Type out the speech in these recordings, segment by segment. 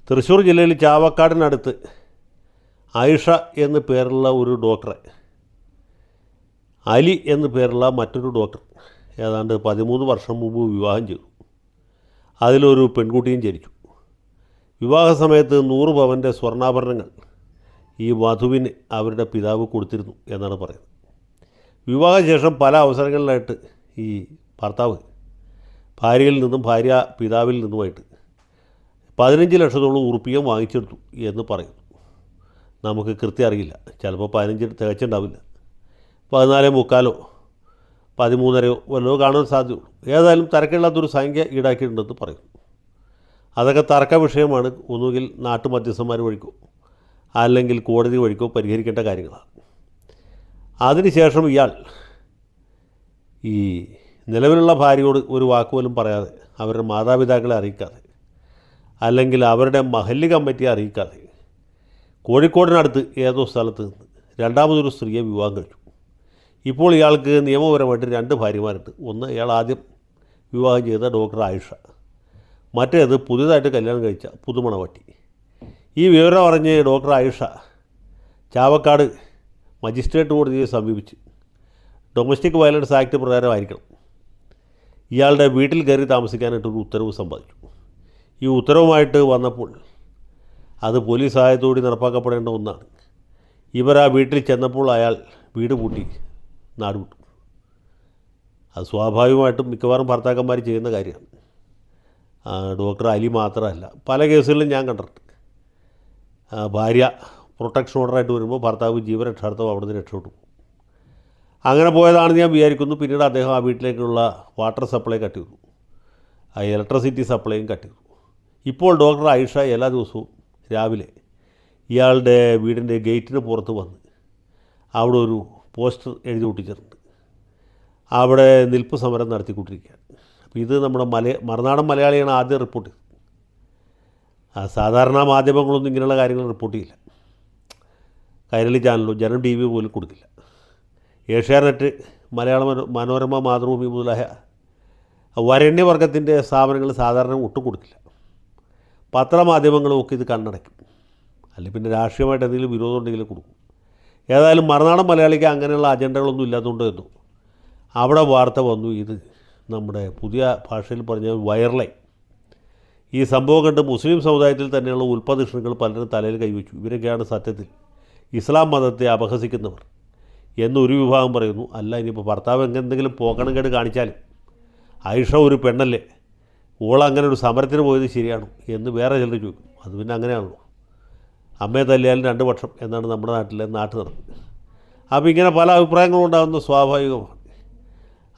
തൃശ്ശൂർ ജില്ലയിൽ ചാവക്കാടിനടുത്ത് ആയിഷ എന്ന് പേരുള്ള ഒരു ഡോക്ടറെ അലി എന്ന് പേരുള്ള മറ്റൊരു ഡോക്ടർ ഏതാണ്ട് 13 വർഷം മുമ്പ് വിവാഹം ചെയ്തു. അതിലൊരു പെൺകുട്ടിയും ജനിച്ചു. വിവാഹ സമയത്ത് 100 പവൻ്റെ സ്വർണ്ണാഭരണങ്ങൾ ഈ വധുവിന് അവരുടെ പിതാവ് കൊടുത്തിരുന്നു എന്നാണ് പറയുന്നത്. വിവാഹശേഷം പല അവസരങ്ങളിലായിട്ട് ഈ ഭർത്താവ് ഭാര്യയിൽ നിന്നും ഭാര്യ പിതാവിൽ നിന്നുമായിട്ട് 15 ലക്ഷത്തോളം ഉറുപ്പിക വാങ്ങിച്ചെടുത്തു എന്ന് പറയുന്നു. നമുക്ക് കൃത്യം അറിയില്ല, ചിലപ്പോൾ 15 തികച്ചുണ്ടാവില്ല, 14.25 13.5 വല്ലതോ കാണാൻ സാധ്യതയുള്ളൂ. ഏതായാലും തരക്കില്ലാത്തൊരു സംഖ്യ ഈടാക്കിയിട്ടുണ്ടെന്ന് പറയുന്നു. അതൊക്കെ തർക്ക വിഷയമാണ്. ഒന്നുകിൽ നാട്ടുമധ്യസ്ഥന്മാർ വഴിക്കോ അല്ലെങ്കിൽ കോടതി വഴിക്കോ പരിഹരിക്കേണ്ട കാര്യങ്ങളാണ്. അതിനുശേഷം ഇയാൾ ഈ നിലവിലുള്ള ഭാര്യയോട് ഒരു വാക്കുപോലും പറയാതെ, അവരുടെ മാതാപിതാക്കളെ അറിയിക്കാതെ, അല്ലെങ്കിൽ അവരുടെ മഹല്ല് കമ്മിറ്റിയെ അറിയിക്കാതെ കോഴിക്കോടിനടുത്ത് ഏതോ സ്ഥലത്ത് നിന്ന് രണ്ടാമതൊരു സ്ത്രീയെ വിവാഹം കഴിച്ചു. ഇപ്പോൾ ഇയാൾക്ക് നിയമപരമായിട്ട് 2 ഭാര്യമാരുണ്ട്. ഒന്ന് ഇയാൾ ആദ്യം വിവാഹം ചെയ്ത ഡോക്ടർ ആയിഷ, മറ്റേത് പുതിയതായിട്ട് കല്യാണം കഴിച്ച പുതുമണവട്ടി. ഈ വിവരം അറിഞ്ഞ് ഡോക്ടർ ആയിഷ ചാവക്കാട് മജിസ്ട്രേറ്റ് കോടതിയെ സമീപിച്ച് ഡൊമസ്റ്റിക് വയലൻസ് ആക്ട് പ്രകാരമായിരിക്കണം ഇയാളുടെ വീട്ടിൽ കയറി താമസിക്കാനായിട്ടൊരു ഉത്തരവ് സമ്പാദിച്ചു. ഈ ഉത്തരവുമായിട്ട് വന്നപ്പോൾ അത് പോലീസ് സഹായത്തോടെ നടപ്പാക്കപ്പെടേണ്ട ഒന്നാണ്. ഇവർ ആ വീട്ടിൽ ചെന്നപ്പോൾ അയാൾ വീട് പൂട്ടി നാടുവിട്ടു. അത് സ്വാഭാവികമായിട്ടും മിക്കവാറും ഭർത്താക്കന്മാർ ചെയ്യുന്ന കാര്യമാണ്. ഡോക്ടർ അലി മാത്രമല്ല, പല കേസുകളിലും ഞാൻ കണ്ടിട്ടുണ്ട്. ഭാര്യ പ്രൊട്ടക്ഷൻ ഓർഡറായിട്ട് വരുമ്പോൾ ഭർത്താവ് ജീവരക്ഷാർത്ഥം അവിടെ നിന്ന് രക്ഷപ്പെട്ടു. അങ്ങനെ പോയതാണെന്ന് ഞാൻ വിചാരിക്കുന്നു. പിന്നീട് അദ്ദേഹം ആ വീട്ടിലേക്കുള്ള വാട്ടർ സപ്ലൈ കട്ട് ചെയ്തു, ആ ഇലക്ട്രിസിറ്റി സപ്ലൈയും കട്ട് ചെയ്തു. ഇപ്പോൾ ഡോക്ടർ ആയിഷ എല്ലാ ദിവസവും രാവിലെ ഇയാളുടെ വീടിൻ്റെ ഗേറ്റിന് പുറത്ത് വന്ന് അവിടെ ഒരു പോസ്റ്റർ എഴുതി ഒട്ടിച്ചിട്ടുണ്ട്. അവിടെ നിൽപ്പ് സമരം നടത്തിക്കൊണ്ടിരിക്കുകയാണ്. അപ്പോൾ ഇത് നമ്മുടെ മറുനാടൻ മലയാളിയാണ് ആദ്യം റിപ്പോർട്ട് ചെയ്തത്. സാധാരണ മാധ്യമങ്ങളൊന്നും ഇങ്ങനെയുള്ള കാര്യങ്ങൾ റിപ്പോർട്ട് ചെയ്യില്ല. കൈരളി ചാനലോ ജനം TV പോലും കൊടുക്കില്ല. ഏഷ്യാനെറ്റ്, മലയാള മനോരമ, മാതൃഭൂമി മുതലായ വരണ്യവർഗത്തിൻ്റെ സ്ഥാപനങ്ങൾ സാധാരണ ഒട്ടും കൊടുക്കില്ല. പത്രമാധ്യമങ്ങളും ഒക്കെ ഇത് കണ്ണടയ്ക്കും, അല്ലെങ്കിൽ പിന്നെ രാഷ്ട്രീയമായിട്ട് എന്തെങ്കിലും വിരോധം ഉണ്ടെങ്കിൽ കൊടുക്കും. ഏതായാലും മറുനാടൻ മലയാളിക്ക് അങ്ങനെയുള്ള അജണ്ടകളൊന്നും ഇല്ലാത്തതുകൊണ്ട് എന്തോ അവിടെ വാർത്ത വന്നു. ഇത് നമ്മുടെ പുതിയ ഭാഷയിൽ പറഞ്ഞ വൈറലായി. ഈ സംഭവം കണ്ട് മുസ്ലിം സമുദായത്തിൽ തന്നെയുള്ള ഉൽപ്പതിഷ്ണുകൾ പലരും തലയിൽ കൈവച്ചു. ഇവരൊക്കെയാണ് സത്യത്തിൽ ഇസ്ലാം മതത്തെ അപഹസിക്കുന്നവർ എന്നൊരു വിഭാഗം പറയുന്നു. അല്ല, ഇനിയിപ്പോൾ ഭർത്താവ് എന്തെങ്കിലും പോക്കണം കേട് കാണിച്ചാലും ആയിഷ ഒരു പെണ്ണല്ലേ, ഓളങ്ങനെ ഒരു സമരത്തിന് പോയത് ശരിയാണോ എന്ന് വേറെ ചിലർ ചോദിക്കും. അത് പിന്നെ അങ്ങനെയാണല്ലോ, അമ്മയെ തല്ലിയാലും 2 പക്ഷം എന്നാണ് നമ്മുടെ നാട്ടിലെ നാട്ടു നടപ്പ്. അപ്പോൾ ഇങ്ങനെ പല അഭിപ്രായങ്ങളും ഉണ്ടാകുന്നത് സ്വാഭാവികമാണ്.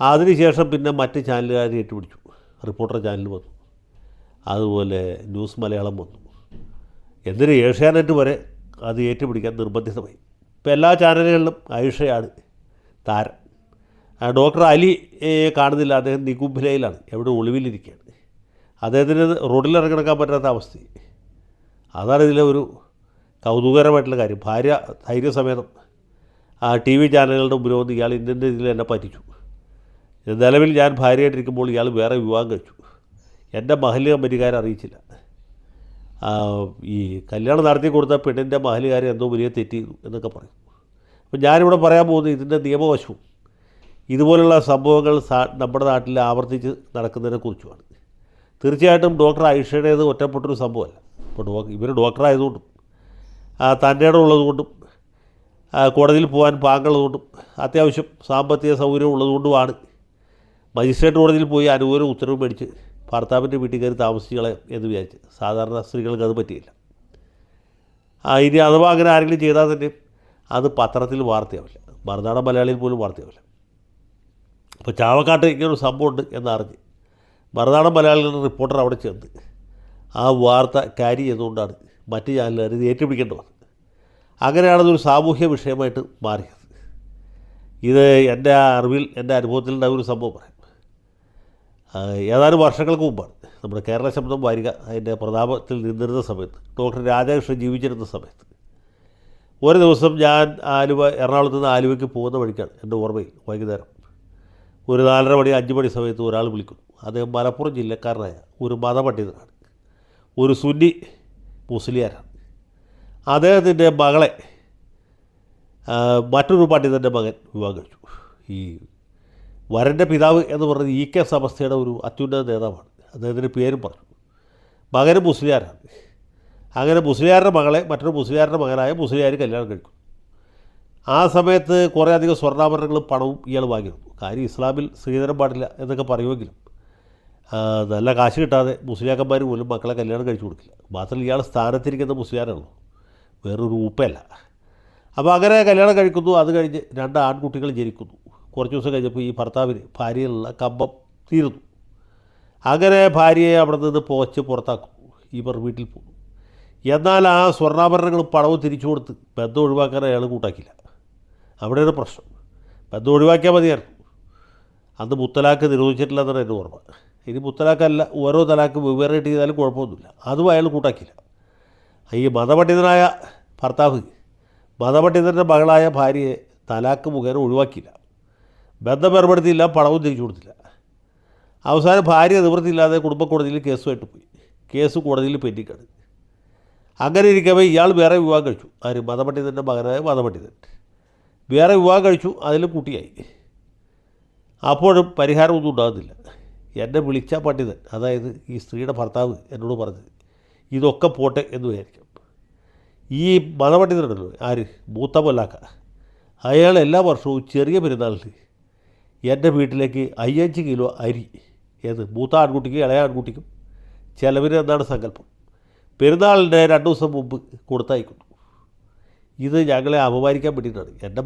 അതിനുശേഷം പിന്നെ മറ്റ് ചാനലുകാർ ഏറ്റുപിടിച്ചു. റിപ്പോർട്ടർ ചാനൽ വന്നു, അതുപോലെ ന്യൂസ് മലയാളം വന്നു, എന്തിന് ഏഷ്യാനെറ്റ് വരെ അത് ഏറ്റുപിടിക്കാൻ നിർബന്ധിതമായി. ഇപ്പോൾ എല്ലാ ചാനലുകളിലും ആയിഷയാണ് താരം. ഡോക്ടർ അലി കാണുന്നില്ല, അദ്ദേഹം നികുംഭിലയിലാണ്, എവിടെ ഒളിവിലിരിക്കുകയാണ്. അദ്ദേഹത്തിന് റോഡിലിറങ്ങിടക്കാൻ പറ്റാത്ത അവസ്ഥ. അതാണ് ഇതിലെ ഒരു കൗതുകകരമായിട്ടുള്ള കാര്യം. ഭാര്യ ധൈര്യസമേതം TV ചാനലുകളുടെ മുമ്പിൽ വന്ന് ഇയാൾ ഇന്ത്യൻ്റെ ഇതിൽ എന്നെ പറ്റിച്ചു, നിലവിൽ ഞാൻ ഭാര്യയായിട്ടിരിക്കുമ്പോൾ ഇയാൾ വേറെ വിവാഹം കഴിച്ചു, എൻ്റെ മഹല്ല് കമ്മിറ്റിക്കാരെ അറിയിച്ചില്ല, ഈ കല്യാണം നടത്തി കൊടുത്ത പെണ്ണിൻ്റെ മഹല്ലുകാരെ എന്തോ വലിയ തെറ്റ് ചെയ്തു എന്നൊക്കെ പറയും. അപ്പോൾ ഞാനിവിടെ പറയാൻ പോകുന്നത് ഇതിൻ്റെ നിയമവശവും ഇതുപോലുള്ള സംഭവങ്ങൾ നമ്മുടെ നാട്ടിൽ ആവർത്തിച്ച് നടക്കുന്നതിനെക്കുറിച്ചുമാണ്. തീർച്ചയായിട്ടും ഡോക്ടർ ആയിഷയുടേത് ഒറ്റപ്പെട്ടൊരു സംഭവമല്ല. ഇപ്പോൾ ഇവർ ഡോക്ടറായതുകൊണ്ടും തൻ്റെ ഇടം ഉള്ളതുകൊണ്ടും കോടതിയിൽ പോകാൻ പാങ്ങുള്ളതുകൊണ്ടും അത്യാവശ്യം സാമ്പത്തിക സൗകര്യം ഉള്ളതുകൊണ്ടുമാണ് മജിസ്ട്രേറ്റ് കോടതിയിൽ പോയി അനുകൂല ഉത്തരവ് മേടിച്ച് ഭർത്താവിൻ്റെ വീട്ടിൽ കയറി താമസിച്ചുകളെ എന്ന് വിചാരിച്ച്. സാധാരണ സ്ത്രീകൾക്ക് അത് പറ്റിയില്ല. ഇനി അഥവാ അങ്ങനെ ആരെങ്കിലും ചെയ്താൽ തന്നെ അത് പത്രത്തിൽ വാർത്തയാവില്ല, മറുനാടൻ മലയാളിയിൽ പോലും വാർത്തയാവില്ല. അപ്പോൾ ചാവക്കാട്ട് ഇങ്ങനൊരു സംഭവമുണ്ട് എന്നറിഞ്ഞ് മറുനാടൻ മലയാളികളുടെ റിപ്പോർട്ടർ അവിടെ ചെന്ന് ആ വാർത്ത ക്യാരി ചെയ്തുകൊണ്ടാണ് മറ്റ് ചാനലുകാർ ഇത് ഏറ്റുപിടിക്കേണ്ടി വന്നത്. അങ്ങനെയാണതൊരു സാമൂഹ്യ വിഷയമായിട്ട് മാറിയത്. ഇത് എൻ്റെ അറിവിൽ, എൻ്റെ അനുഭവത്തിലുണ്ടായ ഒരു സംഭവം പറയാം. ഏതാനും വർഷങ്ങൾക്ക് മുമ്പാണ്. നമ്മുടെ കേരള ശബ്ദം വാരിക അതിൻ്റെ പ്രതാപത്തിൽ നിന്നിരുന്ന സമയത്ത്, ഡോക്ടർ രാധാകൃഷ്ണൻ ജീവിച്ചിരുന്ന സമയത്ത്, ഒരു ദിവസം ഞാൻ എറണാകുളത്ത് നിന്ന് ആലുവയ്ക്ക് പോകുന്ന വഴിക്കാണ് എൻ്റെ ഓർമ്മയിൽ വൈകുന്നേരം ഒരു 4:30 മണി 5 മണി സമയത്ത് ഒരാൾ വിളിക്കുന്നു. അദ്ദേഹം മലപ്പുറം ജില്ലക്കാരനായ ഒരു മതപണ്ഡിതനാണ്. ഒരു സുന്നി മുസ്ലിയാരാണ്. അദ്ദേഹത്തിൻ്റെ മകളെ മറ്റൊരു പണ്ഡിതൻ്റെ മകൻ വിവാഹം കഴിച്ചു. ഈ വരൻ്റെ പിതാവ് എന്ന് പറയുന്നത് EK സമസ്തയുടെ ഒരു അത്യുന്നത നേതാവാണ്. അദ്ദേഹത്തിൻ്റെ പേരും പറഞ്ഞു. മകന് മുസ്ലിയാരാണ്. അങ്ങനെ മുസ്ലിയാരുടെ മകളെ മറ്റൊരു മുസ്ലിയാരുടെ മകനായ മുസ്ലിയാർ കല്യാണം കഴിക്കും. ആ സമയത്ത് കുറേ അധികം സ്വർണ്ണാഭരണങ്ങളും പണവും ഇയാൾ വാങ്ങിയിരുന്നു. കാര്യം ഇസ്ലാമിൽ സ്ത്രീധനം പാടില്ല എന്നൊക്കെ പറയുമെങ്കിലും നല്ല കാശ് കിട്ടാതെ മുസ്ലിയാക്കന്മാർ പോലും മക്കളെ കല്യാണം കഴിച്ചു കൊടുക്കില്ല. മാത്രമല്ല ഇയാൾ സ്ഥാനത്തിരിക്കുന്ന മുസ്ലിയാരാണല്ലോ, വേറൊരു ഉപ്പയല്ല. അപ്പോൾ അങ്ങനെ കല്യാണം കഴിക്കുന്നു. അത് കഴിഞ്ഞ് 2 ആൺകുട്ടികൾ ജനിക്കുന്നു. കുറച്ച് ദിവസം കഴിഞ്ഞപ്പോൾ ഈ ഭർത്താവിന് ഭാര്യയിലുള്ള കമ്പം തീരുന്നു. അങ്ങനെ ഭാര്യയെ അവിടെ നിന്ന് പോച്ച് പുറത്താക്കും. ഇവർ വീട്ടിൽ പോകും. എന്നാൽ ആ സ്വർണ്ണാഭരണങ്ങളും പണവും തിരിച്ചു കൊടുത്ത് ബന്ധം ഒഴിവാക്കാൻ അയാൾ കൂട്ടാക്കില്ല. അവിടെയാണ് പ്രശ്നം. ബന്ധം ഒഴിവാക്കിയാൽ മതിയായിരുന്നു. അന്ന് മുത്തലാഖ് നിരോധിച്ചിട്ടില്ലെന്നാണ് എൻ്റെ ഓർമ്മ. ഇനി മുത്തലാഖല്ല, ഓരോ തലാഖ് വെവ്വേറെ ചെയ്താലും കുഴപ്പമൊന്നുമില്ല. അതും അയാൾ കൂട്ടാക്കില്ല. ഈ മതപണ്ഡിതനായ ഭർത്താവ് മതപണ്ഡിതൻ്റെ മകളായ ഭാര്യയെ തലാഖ് മുഖേന ഒഴിവാക്കിയില്ല. ബന്ധം ഏർപ്പെടുത്തിയില്ല, പണവും തിരിച്ചു കൊടുത്തില്ല. അവസാനം ഭാര്യ നിവൃത്തിയില്ലാതെ കുടുംബ കോടതിയിൽ കേസുമായിട്ട് പോയി. കേസ് കോടതിയിൽ പെൻഡിങ്ങാണ്. അങ്ങനെ ഇരിക്കവേ ഇയാൾ വേറെ വിവാഹം കഴിച്ചു. ആര്? മതപണ്ഡിതൻ്റെ മകനായ മതപണ്ഡിതൻ വേറെ വിവാഹം കഴിച്ചു. അതിൽ കുട്ടിയായി. അപ്പോഴും പരിഹാരമൊന്നും ഉണ്ടാകുന്നില്ല. എന്നെ വിളിച്ച പണ്ഡിതൻ, അതായത് ഈ സ്ത്രീയുടെ ഭർത്താവ് എന്നോട് പറഞ്ഞത് ഇതൊക്കെ പോട്ടെ എന്ന് വിചാരിക്കും. ഈ മതപണ്ഡിതനുണ്ടല്ലോ, ആര്? മൂത്ത മൊല്ലാക്ക, അയാൾ എല്ലാ വർഷവും ചെറിയ പെരുന്നാളിന് എൻ്റെ വീട്ടിലേക്ക് 5 കിലോ അരി, ഏത് മൂത്ത ആൺകുട്ടിക്കും ഇളയ ആൺകുട്ടിക്കും ചിലവിന് എന്നാണ് സങ്കല്പം, പെരുന്നാളിൻ്റെ 2 ദിവസം മുമ്പ് കൊടുത്തയക്കുന്നു. ഇത് ഞങ്ങളെ അപമാനിക്കാൻ വേണ്ടിയിട്ടാണ്. എൻ്റെ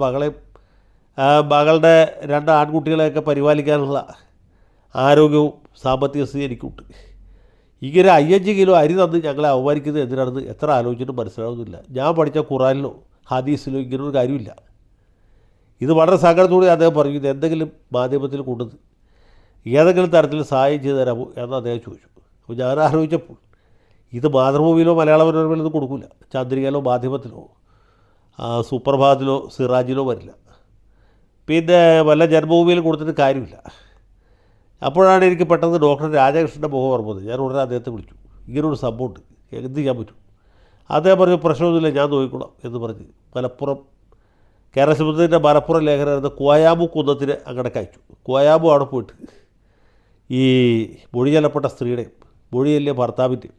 മകളുടെ 2 ആൺകുട്ടികളെയൊക്കെ പരിപാലിക്കാനുള്ള ആരോഗ്യവും സാമ്പത്തിക സ്ഥിതി എനിക്കുണ്ട്. ഇങ്ങനെ 5 കിലോ അരി തന്ന് ഞങ്ങളെ അവമാനിക്കുന്നത് എന്തിനാണെന്ന് എത്ര ആലോചിച്ചിട്ടും മനസ്സിലാവുന്നില്ല. ഞാൻ പഠിച്ച ഖുറാനിലോ ഹദീസിലോ ഇങ്ങനൊരു കാര്യമില്ല. ഇത് വളരെ സങ്കടത്തോടെ അദ്ദേഹം പറഞ്ഞു. ഇത് എന്തെങ്കിലും മാധ്യമത്തിൽ കൊണ്ടുവന്ന് ഏതെങ്കിലും തരത്തിൽ സഹായം ചെയ്തു തരാമോ എന്ന് അദ്ദേഹം ചോദിച്ചു. അപ്പോൾ ഞാൻ ആലോചിച്ചപ്പോൾ ഇത് മാതൃഭൂമിയിലോ മലയാള മനോരമയിലോ ഒന്നും കൊടുക്കില്ല, ചന്ദ്രികയിലോ മാധ്യമത്തിലോ സുപ്രഭാതത്തിലോ സിറാജിലോ വരില്ല. പിന്നെ വല്ല ജന്മഭൂമിയിൽ കൊടുത്തിട്ട് കാര്യമില്ല. അപ്പോഴാണ് എനിക്ക് പെട്ടെന്ന് ഡോക്ടർ രാജകൃഷ്ണൻ്റെ മുഖം ഓർമ്മ വന്നത്. ഞാൻ ഉടനെ അദ്ദേഹത്തെ വിളിച്ചു. ഇങ്ങനൊരു സംഭവമുണ്ട്, എന്ത് ചെയ്യാൻ പറ്റും? അദ്ദേഹം പറഞ്ഞു പ്രശ്നമൊന്നുമില്ല, ഞാൻ നോക്കിക്കൊള്ളാം എന്ന് പറഞ്ഞ് മലപ്പുറം കേരള സമുദ്രത്തിൻ്റെ മലപ്പുറം ലേഖനായിരുന്ന കോയാമു കുന്നത്തിന് അങ്ങോട്ടേക്ക് അയച്ചു. കോയാമു അവിടെ പോയിട്ട് ഈ മൊഴി ചൊല്ലപ്പെട്ട സ്ത്രീയുടെയും മൊഴി ചൊല്ലിയ ഭർത്താവിൻ്റെയും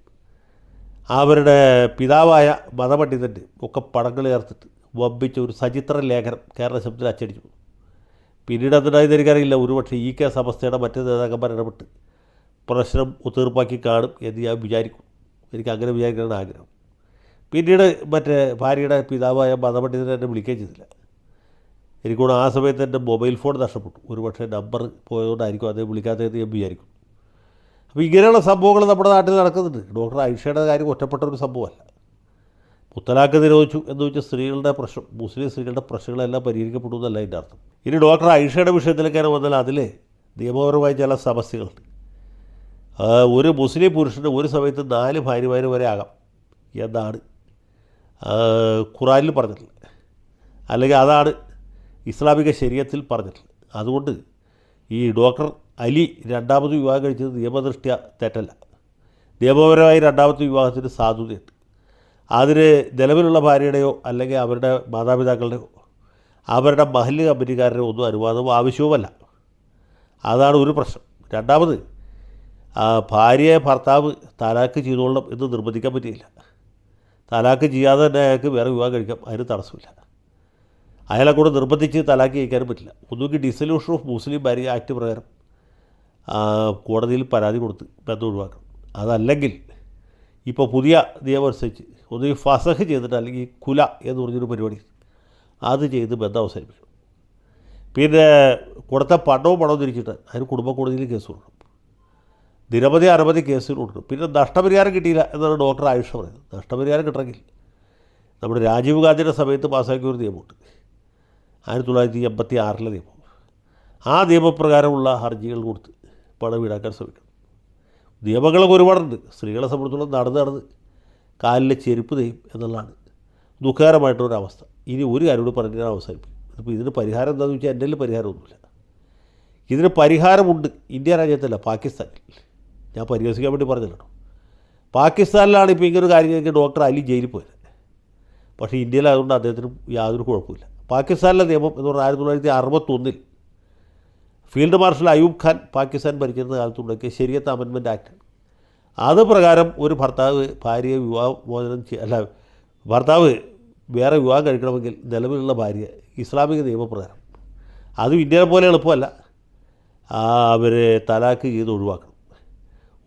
അവരുടെ പിതാവായ മതപണ്ഡിതൻ്റെ ഒക്കെ പടങ്ങൾ ചേർത്തിട്ട് വമ്പിച്ച ഒരു സചിത്ര ലേഖനം കേരള ശബ്ദത്തിൽ അച്ചടിച്ചു. പിന്നീട് അതിനായി എനിക്കറിയില്ല, ഒരുപക്ഷെ EK സമസ്തയുടെ മറ്റ് നേതാക്കന്മാർ ഇടപെട്ട് പ്രശ്നം ഒത്തീർപ്പാക്കി കാണും എന്ന് ഞാൻ വിചാരിക്കും. എനിക്ക് അങ്ങനെ വിചാരിക്കാനാണ് ആഗ്രഹം. പിന്നീട് മറ്റേ ഭാര്യയുടെ പിതാവായ മതപണ്ഡിതനെ എന്നെ വിളിക്കുകയും ചെയ്തില്ല. എനിക്കൂടെ ആ സമയത്ത് എൻ്റെ മൊബൈൽ ഫോൺ നഷ്ടപ്പെട്ടു. ഒരുപക്ഷെ നമ്പർ പോയതുകൊണ്ടായിരിക്കും അദ്ദേഹം വിളിക്കാത്തതെന്ന് ഞാൻ വിചാരിക്കും. അപ്പോൾ ഇങ്ങനെയുള്ള സംഭവങ്ങൾ നമ്മുടെ നാട്ടിൽ നടക്കുന്നുണ്ട്. ഡോക്ടർ ഐഷയുടെ കാര്യം ഒറ്റപ്പെട്ട ഒരു സംഭവമല്ല. മുത്തലാഖ് നിരോധിച്ചു എന്ന് വെച്ചാൽ സ്ത്രീകളുടെ പ്രശ്നം, മുസ്ലിം സ്ത്രീകളുടെ പ്രശ്നങ്ങളെല്ലാം പരിഹരിക്കപ്പെടുമെന്നല്ല അതിൻ്റെ അർത്ഥം. ഇനി ഡോക്ടർ ഐഷയുടെ വിഷയത്തിലേക്കാണ് വന്നാൽ അതിൽ നിയമപരമായ ചില സമസ്യകളുണ്ട്. ഒരു മുസ്ലിം പുരുഷന് ഒരു സമയത്ത് 4 ഭാര്യമാർ വരെ ആകാം എന്നാണ് ഖുറാനിൽ പറഞ്ഞിട്ടുള്ളത്, അല്ലെങ്കിൽ അതാണ് ഇസ്ലാമിക ശരീഅത്തിൽ പറഞ്ഞിട്ടുള്ളത്. അതുകൊണ്ട് ഈ ഡോക്ടർ അലി 2ാമത് വിവാഹം കഴിച്ചത് നിയമദൃഷ്ട്യ തെറ്റല്ല. നിയമപരമായി 2ാമത്തെ വിവാഹത്തിന് സാധുതയുണ്ട്. അതിന് നിലവിലുള്ള ഭാര്യയുടെയോ അല്ലെങ്കിൽ അവരുടെ മാതാപിതാക്കളുടെയോ അവരുടെ മഹല്ല് കമ്പനിക്കാരുടെയോ ഒന്നും അനുവാദവും ആവശ്യവുമല്ല. അതാണ് ഒരു പ്രശ്നം. 2ാമത് ഭാര്യയെ ഭർത്താവ് തലാക്ക് ചെയ്തോളണം എന്ന് നിർബന്ധിക്കാൻ പറ്റിയില്ല. തലാക്ക് ചെയ്യാതെ തന്നെ അയാൾക്ക് വേറെ വിവാഹം കഴിക്കാം, അതിന് തടസ്സമില്ല. അയാളെ കൂടെ നിർബന്ധിച്ച് തലാക്ക് കഴിക്കാനും പറ്റില്ല. ഒന്നുകിൽ dissolution of Muslim marriage act പ്രകാരം കോടതിയിൽ പരാതി കൊടുത്ത് ബന്ധം ഒഴിവാക്കണം. അതല്ലെങ്കിൽ ഇപ്പോൾ പുതിയ നിയമം അനുസരിച്ച് ഒന്നുകിൽ ഫസഹ് ചെയ്തിട്ട് അല്ലെങ്കിൽ കുല എന്ന് പറഞ്ഞൊരു പരിപാടി അത് ചെയ്ത് ബന്ധം അവസാനിപ്പിക്കണം. പിന്നെ കൊടുത്ത പണവും തിരിച്ചിട്ട് അതിന് കുടുംബ കോടതിയിൽ കേസ് കൊടുക്കണം. നിരവധി അനവധി കേസുകൾ കൊടുക്കണം. പിന്നെ നഷ്ടപരിഹാരം കിട്ടിയില്ല എന്നാണ് ഡോക്ടർ ആയിഷ പറയുന്നത്. നഷ്ടപരിഹാരം കിട്ടണമെങ്കിൽ നമ്മുടെ രാജീവ് ഗാന്ധിയുടെ സമയത്ത് പാസ്സാക്കിയ ഒരു നിയമമുണ്ട്, 1986 നിയമം. ആ നിയമപ്രകാരമുള്ള ഹർജികൾ കൊടുത്ത് പണം ഈടാക്കാൻ ശ്രമിക്കണം. നിയമങ്ങളൊക്കെ ഒരുപാടുണ്ട്. സ്ത്രീകളെ സംബന്ധിച്ചിടത്തോളം നടന്ന് കാലിലെ ചെരുപ്പ് തെയ്യും എന്നുള്ളതാണ് ദുഃഖകരമായിട്ടൊരവസ്ഥ. ഇനി ഒരു കാര്യം കൂടി പറഞ്ഞാൽ അവസാനിപ്പിക്കും. അപ്പോൾ ഇതിന് പരിഹാരം എന്താണെന്ന് വെച്ചാൽ എൻ്റെ പരിഹാരമൊന്നുമില്ല. ഇതിന് പരിഹാരമുണ്ട് ഇന്ത്യ രാജ്യത്തല്ല, പാകിസ്ഥാനിൽ. ഞാൻ പരിഹസിക്കാൻ വേണ്ടി പറഞ്ഞല്ലോ. പാകിസ്ഥാനിലാണ് ഇപ്പോൾ ഇങ്ങനൊരു കാര്യം കഴിഞ്ഞ് ഡോക്ടർ അലി ജയിലിൽ പോയത്. പക്ഷേ ഇന്ത്യയിലായതുകൊണ്ട് അദ്ദേഹത്തിനും യാതൊരു കുഴപ്പമില്ല. പാകിസ്ഥാനിലെ നിയമം എന്ന് പറഞ്ഞാൽ 1961 ഫീൽഡ് മാർഷൽ അയൂബ് ഖാൻ പാകിസ്ഥാൻ ഭരിച്ചിരുന്ന കാലത്തുണ്ടാക്കിയ ശരിയത്ത് അമെൻമെൻറ്റ് ആക്ട്. അത് പ്രകാരം ഒരു ഭർത്താവ് ഭാര്യയെ ഭർത്താവ് വേറെ വിവാഹം കഴിക്കണമെങ്കിൽ നിലവിലുള്ള ഭാര്യ ഇസ്ലാമിക നിയമപ്രകാരം, അതും ഇന്ത്യയെ പോലെ എളുപ്പമല്ല, അവർ തലാക്ക് ചെയ്ത് ഒഴിവാക്കണം.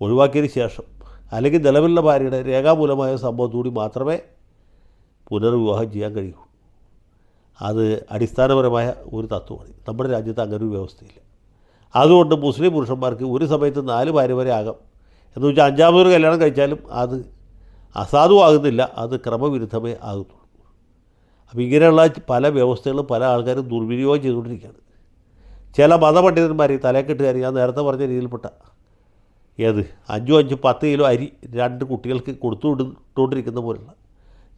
ഒഴിവാക്കിയതിന് ശേഷം അല്ലെങ്കിൽ നിലവിലുള്ള ഭാര്യയുടെ രേഖാമൂലമായ സംഭവത്തോടി മാത്രമേ പുനർവിവാഹം ചെയ്യാൻ കഴിയൂ. അത് അടിസ്ഥാനപരമായ ഒരു തത്വമാണ്. നമ്മുടെ രാജ്യത്ത് അങ്ങനെ ഒരു വ്യവസ്ഥയില്ല. അതുകൊണ്ട് മുസ്ലിം പുരുഷന്മാർക്ക് ഒരു സമയത്ത് 4 ഭാര്യ വരെ ആകാം. എന്ന് വെച്ചാൽ 5ാമതൊരു കല്യാണം കഴിച്ചാലും അത് അസാധുവാകുന്നില്ല, അത് ക്രമവിരുദ്ധമേ ആകുന്നുള്ളൂ. അപ്പോൾ ഇങ്ങനെയുള്ള പല വ്യവസ്ഥകളും പല ആൾക്കാരും ദുർവിനിയോഗം ചെയ്തുകൊണ്ടിരിക്കുകയാണ്. ചില മതപണ്ഡിതന്മാർ തലക്കെട്ടുകാർ, ഞാൻ നേരത്തെ പറഞ്ഞ രീതിയിൽപ്പെട്ട 5 10 കിലോ അരി 2 കുട്ടികൾക്ക് കൊടുത്തുകൊണ്ടിരിക്കുന്ന പോലുള്ള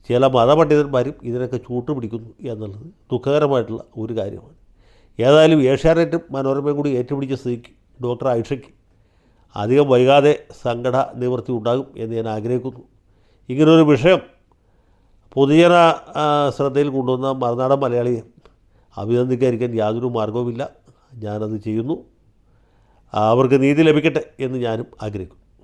ചില മതപണ്ഡിതന്മാരും ഇതിനൊക്കെ ചൂട്ടുപിടിക്കുന്നു എന്നുള്ളത് ദുഃഖകരമായിട്ടുള്ള ഒരു കാര്യമാണ്. ഏതായാലും ഏഷ്യാനെറ്റും മനോരമയും കൂടി ഏറ്റുപിടിച്ച സ്ഥിതിക്ക് ഡോക്ടർ ആയിഷയ്ക്ക് അധികം വൈകാതെ സങ്കട നിവൃത്തി ഉണ്ടാകും എന്ന് ഞാൻ ആഗ്രഹിക്കുന്നു. ഇങ്ങനൊരു വിഷയം പൊതുജന ശ്രദ്ധയിൽ കൊണ്ടുവന്ന മറുനാടൻ മലയാളിയെ അഭിനന്ദിക്കാതിരിക്കാൻ യാതൊരു മാർഗവുമില്ല. ഞാനത് ചെയ്യുന്നു. അവർക്ക് നീതി ലഭിക്കട്ടെ എന്ന് ഞാനും ആഗ്രഹിക്കുന്നു.